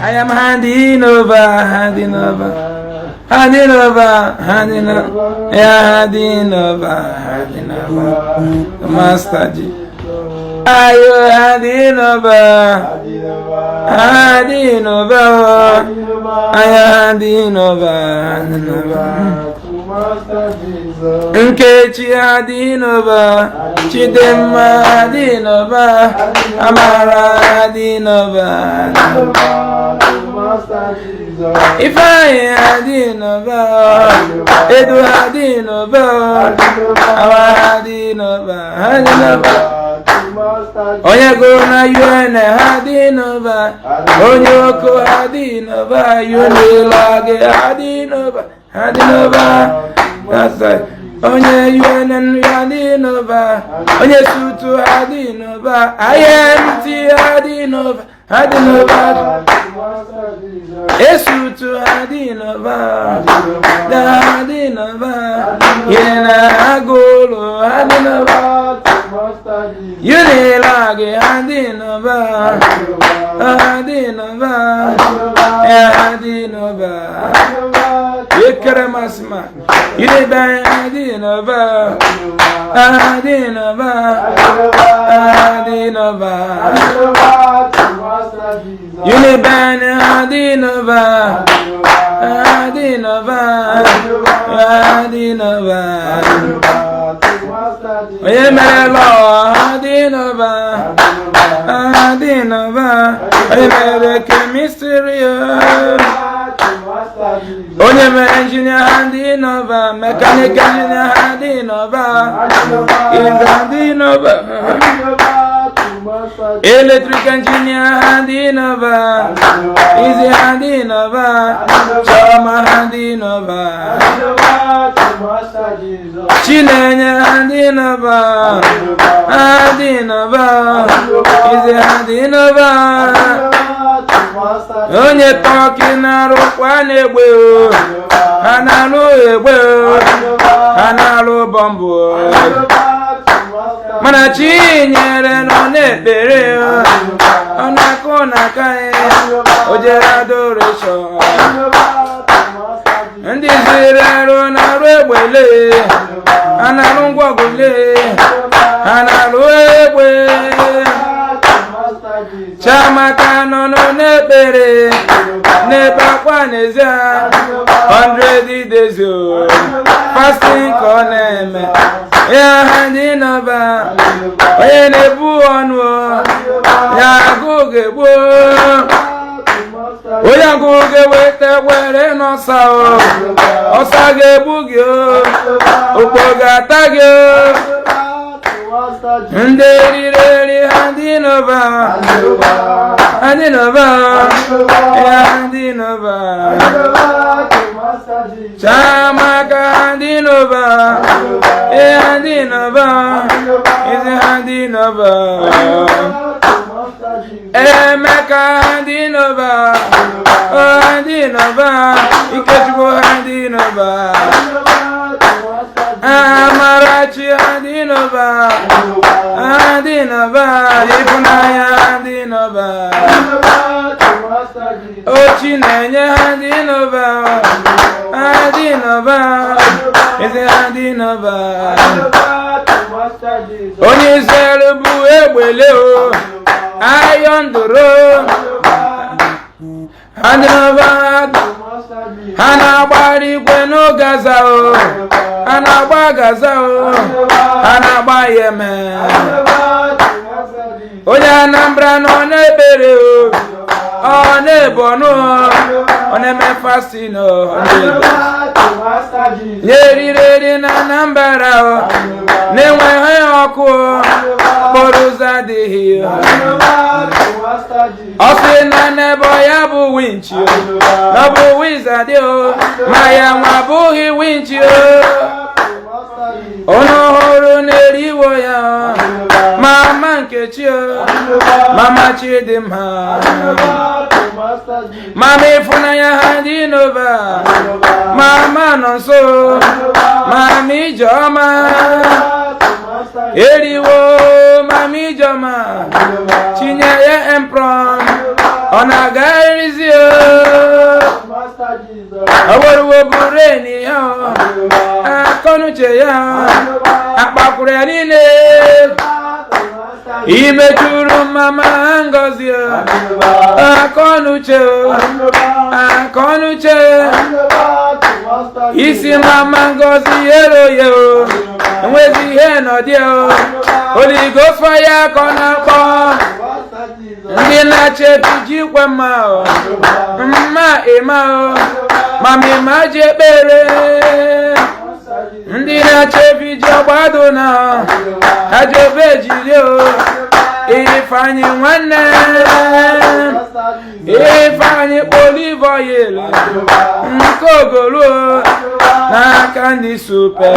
I am handing over, handing over, handing over, handing over, yeah, handing over, handing over, the Master Jesus. Are you handing over, handing over, I am handing over, handing over. Nkechi Adinova, Chidemma Adinova, Amara Adinova, Ifeanyi Adinova, Edu Adinova, Awa Adinova, Adinova. Onye gụrụ na UN Adinova, onye oko Adinova, Unilag Adinova. Adinova, that's right. Onye UNN Adinova, onye Sutu Adinova, IMT Adinova, Adinova, Esutu Adinova, Adinova, Yena Agolo Adinova, Unilag Adinova, Adinova, Adinova. Yekaramasma, Yideba Adinova, Adinova, Adinova, Yuniban Adinova, Adinova, Adinova, Oyemelo Adinova, Adinova, Oyemelo mystery. Onye me engineer Adinova, mechanic engineer Adinova, Adinova, electric engineer Adinova, Easy Adinova, Chama Adinova, Chinenya Adinova, Adinova, Easy Adinova. Onye talking na rokwa na-egbe o, ha na-alụ egbe o, ha na-alụ bọmbụ o. Mana Chinyere nọ n'ekpere o, ọ na-akụ n'aka ya, o jere adoration. Ndị ziri arụ na-arụ egbele, ha na-alụ ngwọgụle, ha na-alụ egbe. Chamaka nọ n'ekpere, n'ebe akwa n'ezie 100 days o, fasting ka ọ na-eme. Ya Adinova, onye na-ebu ọnụ o, ya agụ ga-egbu, onye agụ ga-eweta were n'ọsa o, ọsa ga-egbu gị o, okpo ga-ata gị o. Ndị riri Adinova, Adinova, Adinova, Chamaka Adinova, Adinova, Adinova, Emeka Adinova, Adinova, Ikechukwu Adinova, Amarachi Adinova, Adinova, Ifunanya Adinova, Ochinenye Adinova, Adinova, Adinova, Onye Israel bụ egbele o, Ayondoro, Adinova, ha na-agbara igwe n'Gaza o, ha na-agba Gaza o, ha na-agba Yemen. Onye Anambra nọ n'ekpere o, ọ na-ebonu o, ọ na-eme fasting o, na-eriri na Anambra o, na-enweghị ọkụ o, okporo ụzọ adịghị o. Ọ sị na n'ebe ya bụ winchi o, na ọ bụ wizard o, ma ya nwa abụghị winchi o. Onu hụrụ na-eriwo ya, Mama Nkechi o, Mama Chidimma, Mama Ifunanya Adinova, Mama Nonso, Mama Ijeoma, eriwo Mama Ijeoma, Chinyere Empron, ọ na-aga erizi o, bụrụ enyi ya akọnuche ya akpakwuru ya niile imetụrụ mama Ngozi akọnuche isi mama Ngozi eroye enwezi ihe nọdị Holy Ghost fire ka ọ na-akpọ ndị na-achebi jikwe mma ịma ma ji ekpere ndị na-achebi ji ọgbado na ajebe jiri Ifeanyi nwanne Ifeanyi olive oil nke ogolo n'aka ndị super